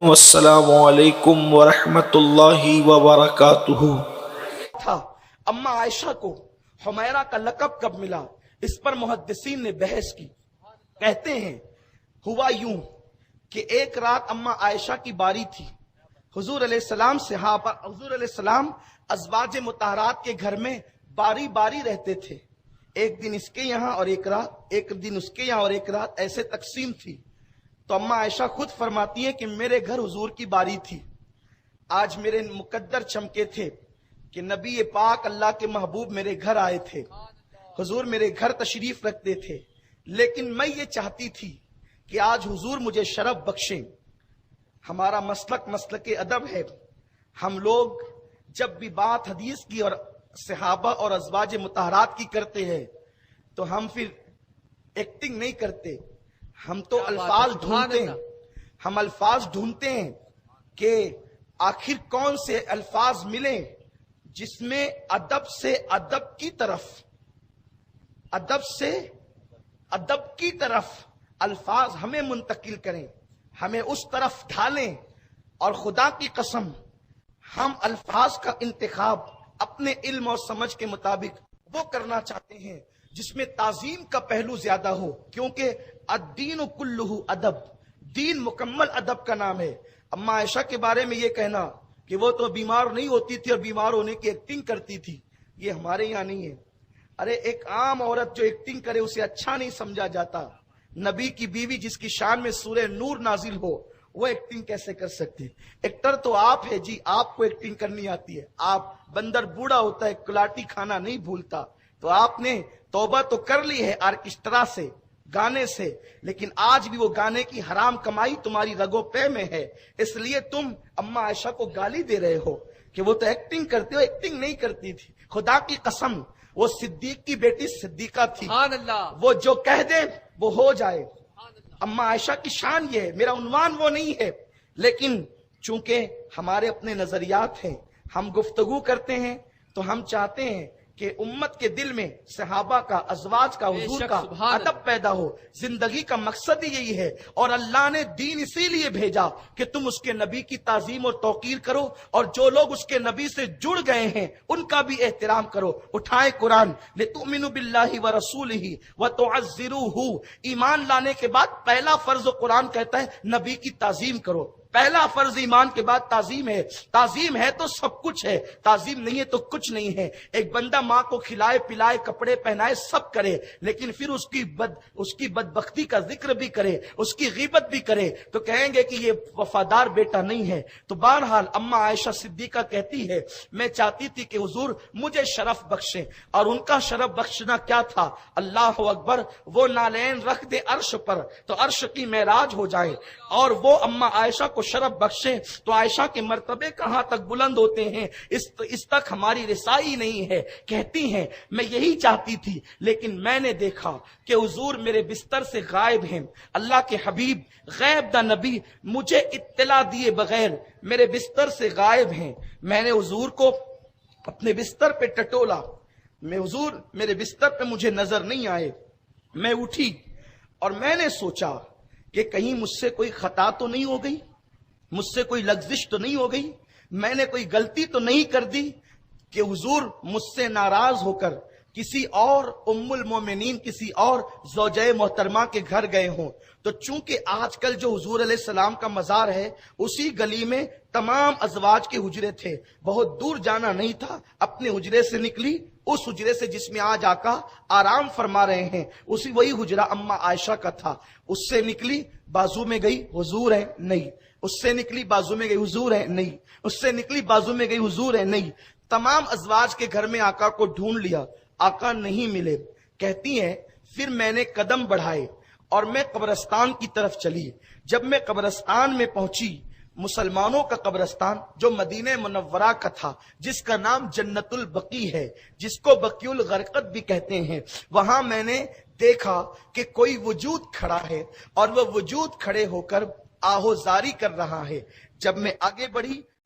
والسلام علیکم ورحمۃ اللہ وبرکاتہ۔ تھا اما عائشہ کو حمیرہ کا لقب کب ملا، اس پر محدثین نے بحث کی۔ کہتے ہیں ہوا یوں کہ ایک رات اما عائشہ کی باری تھی۔ حضور علیہ السلام ازواج مطہرات کے گھر میں باری باری رہتے تھے۔ ایک دن اس کے یہاں اور ایک دن اس کے یہاں اور ایک رات ایسے تقسیم تھی۔ تو اما عائشہ خود فرماتی ہیں کہ میرے گھر حضور کی باری تھی۔ آج میرے مقدر چمکے تھے کہ نبی پاک اللہ کے محبوب میرے گھر آئے تھے، حضور میرے گھر تشریف رکھتے تھے، لیکن میں یہ چاہتی تھی کہ آج حضور مجھے شرف بخشیں۔ ہمارا مسلک ادب ہے۔ ہم لوگ جب بھی بات حدیث کی اور صحابہ اور ازواج مطہرات کی کرتے ہیں تو ہم پھر ایکٹنگ نہیں کرتے، ہم تو الفاظ ڈھونڈتے ہیں۔ ہم الفاظ ڈھونڈتے ہیں کہ آخر کون سے الفاظ ملیں جس میں ادب سے ادب کی طرف الفاظ ہمیں منتقل کریں، ہمیں اس طرف ڈھالیں۔ اور خدا کی قسم ہم الفاظ کا انتخاب اپنے علم اور سمجھ کے مطابق وہ کرنا چاہتے ہیں جس میں تعظیم کا پہلو زیادہ ہو، کیونکہ الدین کلہ ادب، دین مکمل ادب کا نام ہے۔ اما عائشہ کے بارے میں یہ کہنا کہ وہ تو بیمار نہیں ہوتی تھی اور بیمار ہونے کی ایکٹنگ کرتی تھی، یہ ہمارے یہاں نہیں ہے۔ ارے ایک عام عورت جو ایکٹنگ کرے اسے اچھا نہیں سمجھا جاتا۔ نبی کی بیوی جس کی شان میں سورہ نور نازل ہو وہ ایکٹنگ کیسے کر سکتے؟ ایکٹر تو آپ ہے جی، آپ کو ایکٹنگ کرنی آتی ہے۔ آپ بندر بوڑھا ہوتا ہے کلاٹی کھانا نہیں بھولتا، تو آپ نے توبہ تو کر لی ہے آرکسٹرا سے، گانے سے، لیکن آج بھی وہ گانے کی حرام کمائی تمہاری رگوں پے میں ہے، اس لیے تم اما عائشہ کو گالی دے رہے ہو کہ وہ تو ایکٹنگ کرتی ہو۔ ایکٹنگ نہیں کرتی تھی، خدا کی قسم وہ صدیق کی بیٹی صدیقہ تھی، وہ جو کہہ دے وہ ہو جائے۔ اما عائشہ کی شان یہ ہے، میرا عنوان وہ نہیں ہے، لیکن چونکہ ہمارے اپنے نظریات ہیں، ہم گفتگو کرتے ہیں تو ہم چاہتے ہیں کہ امت کے دل میں صحابہ کا، ازواج کا، حضور کا ادب پیدا ہو۔ زندگی کا مقصد ہی یہی ہے، اور اللہ نے دین اسی لیے بھیجا کہ تم اس کے نبی کی تعظیم اور توقیر کرو، اور جو لوگ اس کے نبی سے جڑ گئے ہیں ان کا بھی احترام کرو۔ اٹھائے قرآن، لِتُؤْمِنُوا بِاللَّهِ وَرَسُولِهِ وَتُعَزِّرُوهُ، ایمان لانے کے بعد پہلا فرض قرآن کہتا ہے نبی کی تعظیم کرو۔ پہلا فرض ایمان کے بعد تعظیم ہے۔ تعظیم ہے تو سب کچھ ہے، تعظیم نہیں ہے تو کچھ نہیں ہے۔ ایک بندہ ماں کو کھلائے پلائے، کپڑے پہنائے، سب کرے، لیکن پھر اس کی بدبختی کا ذکر بھی کرے، اس کی غیبت بھی کرے تو کہیں گے کہ یہ وفادار بیٹا نہیں ہے۔ تو بہرحال اما عائشہ صدیقہ کہتی ہے میں چاہتی تھی کہ حضور مجھے شرف بخشیں، اور ان کا شرف بخشنا کیا تھا؟ اللہ اکبر، وہ نالین رکھ دے عرش پر تو عرش کی معراج ہو جائے، اور وہ اما عائشہ کو شرف بخشیں تو عائشہ کے مرتبے کہاں تک بلند ہوتے ہیں، اس تک ہماری رسائی نہیں ہے۔ کہتی ہیں میں یہی چاہتی تھی، لیکن میں نے دیکھا کہ حضور میرے بستر سے غائب ہیں۔ اللہ کے حبیب غیب دا نبی مجھے اطلاع دیے بغیر میرے بستر سے غائب ہیں۔ میں نے حضور کو اپنے بستر پہ ٹٹولا، حضور میرے بستر پہ مجھے نظر نہیں آئے۔ میں اٹھی اور میں نے سوچا کہ کہیں مجھ سے کوئی خطا تو نہیں ہو گئی، مجھ سے کوئی لغزش تو نہیں ہو گئی، میں نے کوئی غلطی تو نہیں کر دی کہ حضور مجھ سے ناراض ہو کر کسی اور ام المومنین، کسی اور زوجہ محترمہ کے گھر گئے ہوں۔ تو چونکہ آج کل جو حضور علیہ السلام کا مزار ہے اسی گلی میں تمام ازواج کے حجرے تھے، بہت دور جانا نہیں تھا، اپنے حجرے سے نکلی، اس حجرے سے جس میں آج آقا آرام فرما رہے ہیں وہی حجرہ اما عائشہ کا تھا۔ اس سے نکلی، بازو میں گئی، حضور ہے نہیں، اس سے نکلی بازو میں گئی، حضور ہے نہیں، اس سے نکلی بازو میں گئی، حضور ہے نہیں۔ تمام ازواج کے گھر میں آقا کو ڈھونڈ لیا، آقا نہیں ملے۔ کہتی ہیں پھر میں نے قدم بڑھائے اور میں قبرستان کی طرف چلی۔ جب میں قبرستان میں پہنچی، مسلمانوں کا قبرستان جو مدینہ منورہ کا تھا، جس کا نام جنت البقیع ہے، جس کو بقیع الغرقد بھی کہتے ہیں، وہاں میں نے دیکھا کہ کوئی وجود کھڑا ہے اور وہ وجود کھڑے ہو کر آہوزاری کر رہا ہے۔ جب میں آگے بڑھی،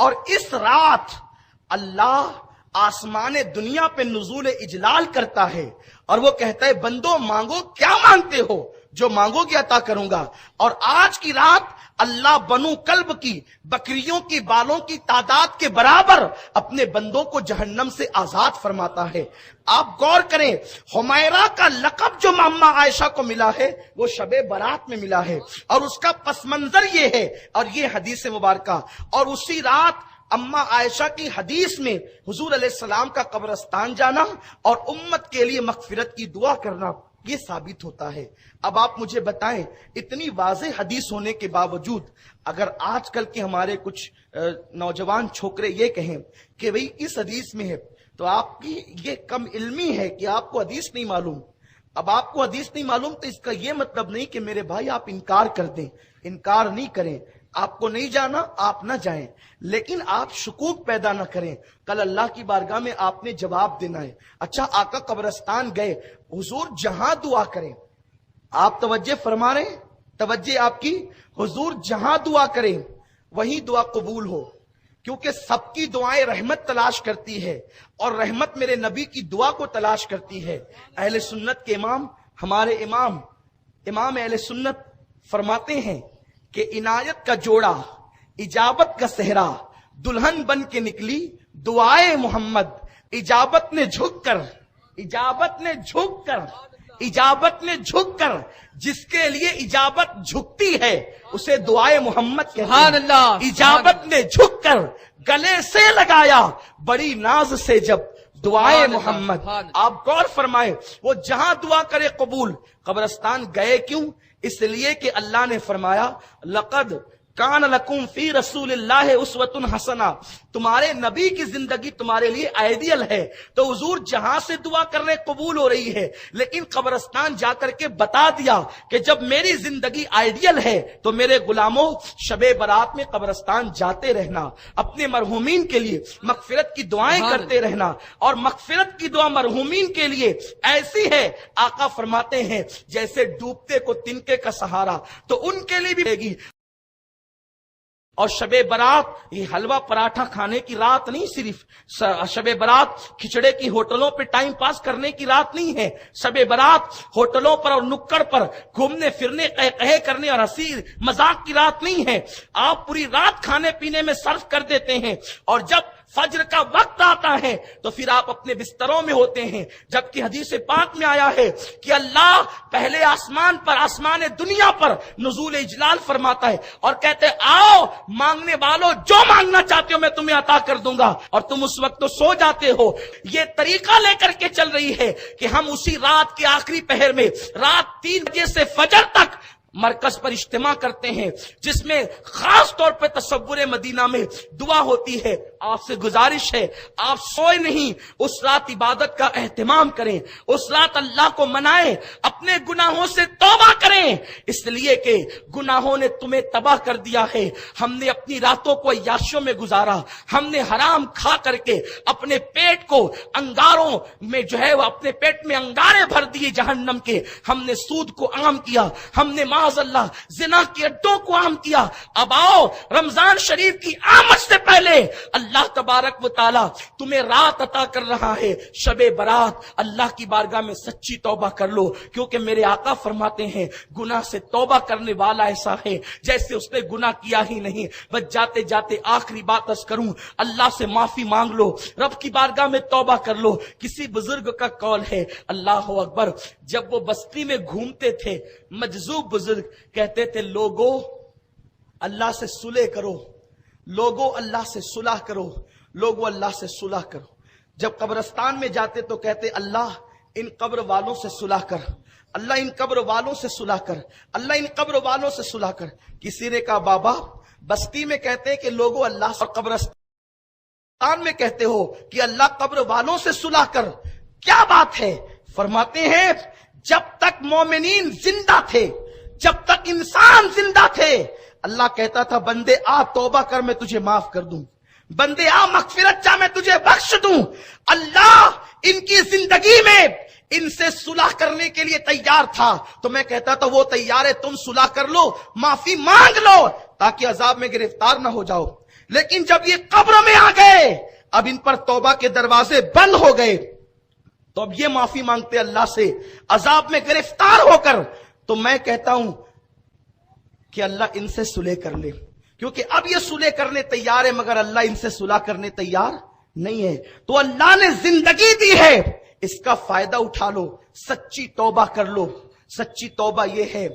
اور اس رات اللہ آسمان دنیا پہ نزول اجلال کرتا ہے اور وہ کہتا ہے بندو مانگو کیا مانگتے ہو، جو مانگو گے عطا کروں گا. اور آج کی رات اللہ بنو کلب کی بکریوں کی بالوں کی تعداد کے برابر اپنے بندوں کو جہنم سے آزاد فرماتا ہے. آپ غور کریں، حمیرہ کا لقب جو ماما عائشہ کو ملا ہے وہ شب برات میں ملا ہے، اور اس کا پس منظر یہ ہے اور یہ حدیث مبارکہ. اور اسی رات اما عائشہ کی حدیث میں حضور علیہ السلام کا قبرستان جانا اور امت کے لیے مغفرت کی دعا کرنا یہ ثابت ہوتا ہے. اب آپ مجھے بتائیں، اتنی واضح حدیث ہونے کے باوجود اگر آج کل کے ہمارے کچھ نوجوان چھوکرے یہ کہیں کہ بھئی اس حدیث میں ہے، تو آپ کی یہ کم علمی ہے کہ آپ کو حدیث نہیں معلوم. اب آپ کو حدیث نہیں معلوم تو اس کا یہ مطلب نہیں کہ میرے بھائی آپ انکار کر دیں. انکار نہیں کریں، آپ کو نہیں جانا آپ نہ جائیں، لیکن آپ شکوک پیدا نہ کریں. کل اللہ کی بارگاہ میں آپ نے جواب دینا ہے. اچھا آقا قبرستان گئے، حضور جہاں دعا کریں، آپ توجہ فرما رہے ہیں، توجہ آپ کی، حضور جہاں دعا کریں وہی دعا قبول ہو، کیونکہ سب کی دعائیں رحمت تلاش کرتی ہے اور رحمت میرے نبی کی دعا کو تلاش کرتی ہے. اہل سنت کے امام، ہمارے امام اہل سنت فرماتے ہیں کہ عنایت کا جوڑا، اجابت کا صحرا، دلہن بن کے نکلی دعائے محمد. اجابت نے جھک کر جس کے لیے اجابت جھکتی ہے اسے دعائے محمد کہتے ہیں. سبحان اللہ. اجابت نے جھک کر گلے سے لگایا بڑی ناز سے جب دعائے محمد. آپ غور فرمائیں، وہ جہاں دعا کرے قبول. قبرستان گئے کیوں؟ اس لیے کہ اللہ نے فرمایا لقد کان لکم فی رسول اللہ اسوۃ حسنہ، تمہارے نبی کی زندگی تمہارے لیے آئیڈیل ہے. تو حضور جہاں سے دعا کر رہے قبول ہو رہی ہے، لیکن قبرستان جا کر کے بتا دیا کہ جب میری زندگی آئیڈیل ہے تو میرے غلاموں شب برات میں قبرستان جاتے رہنا، اپنے مرحومین کے لیے مغفرت کی دعائیں کرتے رہنا. اور مغفرت کی دعا مرحومین کے لیے ایسی ہے، آقا فرماتے ہیں جیسے ڈوبتے کو تنکے کا سہارا، تو ان کے لیے بھی دے گی. اور شب برات یہ حلوہ پراٹھا کھانے کی رات نہیں، صرف شب برات کھچڑے کی ہوٹلوں پہ ٹائم پاس کرنے کی رات نہیں ہے. شب برات ہوٹلوں پر اور نکڑ پر گھومنے پھرنے قہقہے کرنے اور ہنسی مذاق کی رات نہیں ہے. آپ پوری رات کھانے پینے میں صرف کر دیتے ہیں اور جب فجر کا وقت آتا ہے تو پھر آپ اپنے بستروں میں ہوتے ہیں. جبکہ حدیث پاک میں آیا ہے کہ اللہ پہلے آسمان پر، آسمان دنیا پر نزول اجلال فرماتا ہے اور کہتے آؤ مانگنے والوں جو مانگنا چاہتے ہو میں تمہیں عطا کر دوں گا، اور تم اس وقت تو سو جاتے ہو. یہ طریقہ لے کر کے چل رہی ہے کہ ہم اسی رات کے آخری پہر میں رات 3 بجے سے فجر تک مرکز پر اجتماع کرتے ہیں، جس میں خاص طور پہ تصور مدینہ میں دعا ہوتی ہے. آپ سے گزارش ہے آپ سوئے نہیں، اس رات عبادت کا اہتمام کریں، اس رات اللہ کو منائیں، اپنے گناہوں سے توبہ کریں، اس لیے کہ گناہوں نے تمہیں تباہ کر دیا ہے. ہم نے اپنی راتوں کو عیاشیوں میں گزارا، ہم نے حرام کھا کر کے اپنے پیٹ کو انگاروں میں جو ہے وہ اپنے پیٹ میں انگارے بھر دیے جہنم کے. ہم نے سود کو عام کیا، ہم نے معاذ اللہ زنا کے اڈوں کو عام کیا. اب آؤ رمضان شریف کی آمد سے پہلے اللہ تبارک و تعالی تمہیں رات عطا کر رہا ہے شب برات. اللہ کی بارگاہ میں سچی توبہ کر لو، کیونکہ میرے آقا فرماتے ہیں گناہ سے توبہ کرنے والا ایسا ہے جیسے اس نے گناہ کیا ہی نہیں. بس جاتے جاتے آخری بات عرض کروں، اللہ سے معافی مانگ لو، رب کی بارگاہ میں توبہ کر لو. کسی بزرگ کا قول ہے اللہ اکبر، جب وہ بستی میں گھومتے تھے مجذوب بزرگ کہتے تھے لوگوں اللہ سے صلح کرو، لوگوں اللہ سے صلح کرو، لوگوں اللہ سے صلح کرو. جب قبرستان میں جاتے تو کہتے اللہ ان قبر والوں سے صلح کر، اللہ ان قبر والوں سے صلح کر، اللہ ان قبر والوں سے صلح کر. کسی نے کہا بابا بستی میں کہتے ہیں کہ لوگوں اللہ سے، اور قبرستان میں کہتے ہو کہ اللہ قبر والوں سے صلح کر، کیا بات ہے؟ فرماتے ہیں جب تک مومنین زندہ تھے، جب تک انسان زندہ تھے، اللہ کہتا تھا بندے آ توبہ کر میں تجھے معاف کر دوں، بندے آ مغفرت چاہ میں تجھے بخش دوں. اللہ ان کی زندگی میں ان سے صلح کرنے کے لیے تیار تھا، تو میں کہتا تھا وہ تیار ہے، تم صلح کر لو، معافی مانگ لو. تاکہ عذاب میں گرفتار نہ ہو جاؤ. لیکن جب یہ قبر میں آ گئے، اب ان پر توبہ کے دروازے بند ہو گئے، تو اب یہ معافی مانگتے اللہ سے عذاب میں گرفتار ہو کر. تو میں کہتا ہوں کہ اللہ ان سے صلح کر لے، کیونکہ اب یہ صلح کرنے تیار ہے، مگر اللہ ان سے صلح کرنے تیار نہیں ہے. تو اللہ نے زندگی دی ہے، اس کا فائدہ اٹھا لو، سچی توبہ کر لو. سچی توبہ یہ ہے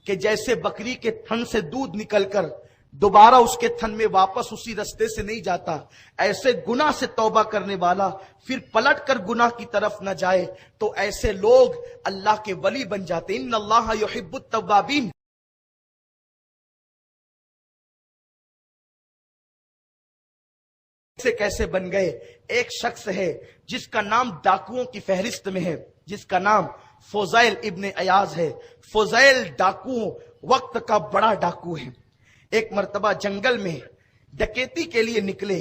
کہ جیسے بکری کے تھن سے دودھ نکل کر دوبارہ اس کے تھن میں واپس اسی رستے سے نہیں جاتا، ایسے گناہ سے توبہ کرنے والا پھر پلٹ کر گناہ کی طرف نہ جائے، تو ایسے لوگ اللہ کے ولی بن جاتے. ان اللہ یحب التوابین. سے کیسے بن گئے؟ ایک شخص ہے جس کا نام ڈاکوؤں کی فہرست میں ہے، جس کا نام فضیل ابن عیاض ہے. فضیل ڈاکو وقت کا بڑا ڈاکو ہے. ایک مرتبہ جنگل میں ڈکیتی کے لیے نکلے.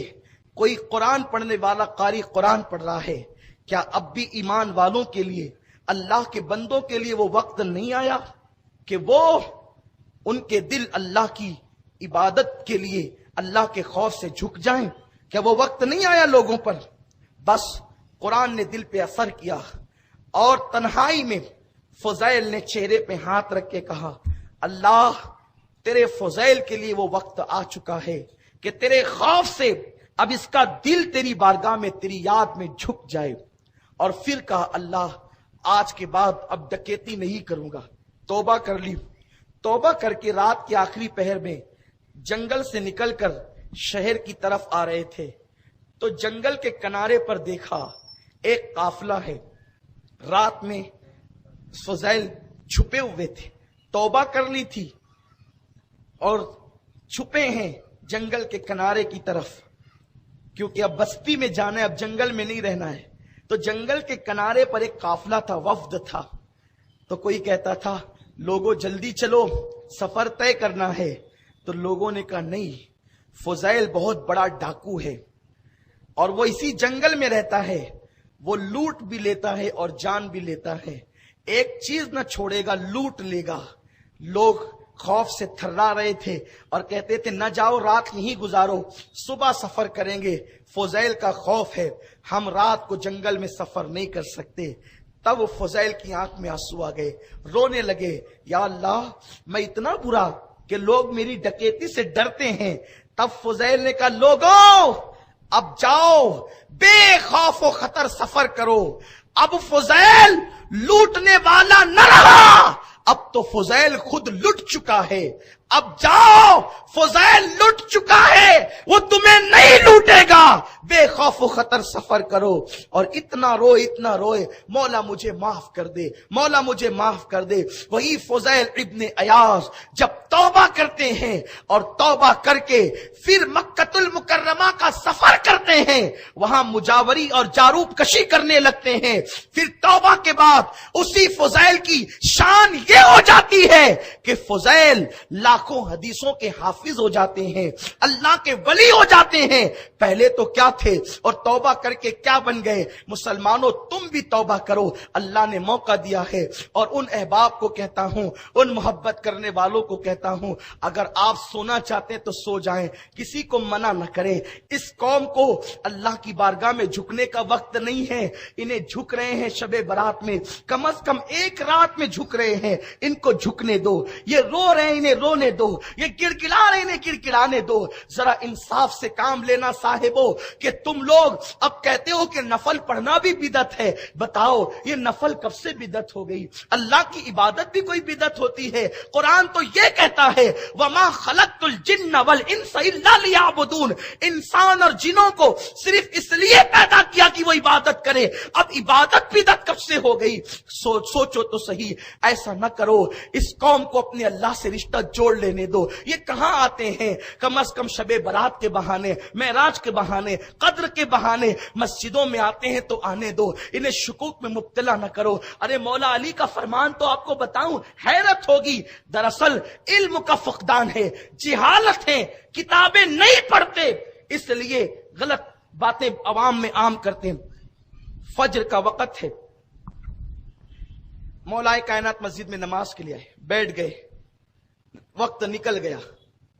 کوئی قرآن پڑھنے والا قاری قرآن پڑھ رہا ہے. کیا اب بھی ایمان والوں کے لیے، اللہ کے بندوں کے لیے وہ وقت نہیں آیا کہ وہ ان کے دل اللہ کی عبادت کے لیے، اللہ کے خوف سے جھک جائیں؟ کیا وہ وقت نہیں آیا لوگوں پر؟ بس قرآن نے دل پہ اثر کیا، اور تنہائی میں فضیل نے چہرے پہ ہاتھ رکھ کے کہا، اللہ تیرے فضیل کے لیے وہ وقت آ چکا ہے کہ تیرے خوف سے اب اس کا دل تیری بارگاہ میں، تیری یاد میں جھک جائے. اور پھر کہا، اللہ آج کے بعد اب ڈکیتی نہیں کروں گا. توبہ کر لی. توبہ کر کے رات کے آخری پہر میں جنگل سے نکل کر شہر کی طرف آ رہے تھے، تو جنگل کے کنارے پر دیکھا ایک قافلہ ہے. رات میں فضیل چھپے ہوئے تھے، توبہ کر لی تھی اور چھپے ہیں جنگل کے کنارے کی طرف، کیونکہ اب بستی میں جانا ہے، اب جنگل میں نہیں رہنا ہے. تو جنگل کے کنارے پر ایک قافلہ تھا، وفد تھا. تو کوئی کہتا تھا، لوگوں جلدی چلو، سفر طے کرنا ہے. تو لوگوں نے کہا، نہیں، فضیل بہت بڑا ڈاکو ہے اور وہ اسی جنگل میں رہتا ہے، وہ لوٹ بھی لیتا ہے اور جان بھی لیتا ہے، ایک چیز نہ چھوڑے گا، لوٹ لے گا. لوگ خوف سے تھرا رہے تھے اور کہتے تھے، نہ جاؤ، رات یہیں گزارو، صبح سفر کریں گے. فضیل کا خوف ہے، ہم رات کو جنگل میں سفر نہیں کر سکتے. تب فضیل کی آنکھ میں آنسو آ گئے، رونے لگے، یا اللہ میں اتنا برا کہ لوگ میری ڈکیتی سے ڈرتے ہیں. تب فضیل نے کہا، لوگوں اب جاؤ، بے خوف و خطر سفر کرو. اب فضیل لوٹنے والا نہ رہا، اب تو فضیل خود لٹ چکا ہے. اب جاؤ، فضیل لٹ چکا ہے، وہ تمہیں نہیں لوٹے گا. بے خوف و خطر سفر کرو. اور اتنا روئے، مولا مجھے معاف کر دے، مولا مجھے معاف کر دے. وہی فضیل ابن عیاض جب توبہ کرتے ہیں اور توبہ کر کے پھر مکۃ المکرمہ کا سفر کرتے ہیں، وہاں مجاوری اور جاروب کشی کرنے لگتے ہیں. پھر توبہ کے بعد اسی فضیل کی شان یہ ہو جاتی ہے کہ فضیل لاکھوں حدیثوں کے حافظ ہو جاتے ہیں، اللہ کے ولی ہو جاتے ہیں. پہلے تو کیا تھے اور توبہ کر کے کیا بن گئے؟ مسلمانوں تم بھی توبہ کرو، اللہ نے موقع دیا ہے. اور ان احباب کو کہتا ہوں، ان محبت کرنے والوں کو کہتا ہوں، اگر آپ سونا چاہتے ہیں تو سو جائیں، کسی کو منع نہ کریں. اس قوم کو اللہ کی بارگاہ میں جھکنے کا وقت نہیں ہے. انہیں جھک رہے ہیں شب برات میں، کم از کم ایک رات میں جھک رہے ہیں، ان کو جھکنے دو. یہ رو رہے ہیں، انہیں رونے دو. یہ گڑگڑا رہے ہیں، انہیں گڑگڑانے دو. ذرا انصاف سے کام لینا صاحبو، کہ تم لوگ اب کہتے ہو کہ نفل پڑھنا بھی بدعت ہے. بتاؤ یہ نفل کب سے بدعت ہو گئی؟ اللہ کی عبادت بھی کوئی بدعت ہوتی ہے؟ قرآن تو یہ کہتا ہے، وَمَا خَلَقْتُ الْجِنَّ وَالْإِنسَ إِلَّا لِيَعْبُدُونَ. انسان اور جنوں کو صرف اس لیے پیدا کیا کہ وہ عبادت کرے. اب عبادت بدعت کب سے ہو گئی؟ سوچو تو صحیح. ایسا نہ کرو، اس قوم کو اپنے اللہ سے رشتہ جوڑ لینے دو. یہ کہاں آتے ہیں؟ کم از کم شب برات کے بہانے، معراج کے بہانے، قدر کے بہانے مسجدوں میں آتے ہیں تو آنے دو. انہیں شکوک میں مبتلا نہ کرو. ارے مولا علی کا فرمان تو آپ کو بتاؤں، حیرت ہوگی. دراصل علم کا فقدان ہے، جہالت ہے، کتابیں نہیں پڑھتے، اس لیے غلط باتیں عوام میں عام کرتے ہیں. فجر کا وقت ہے، مولا کائنات مسجد میں نماز کے لیے آئے، بیٹھ گئے، وقت نکل گیا.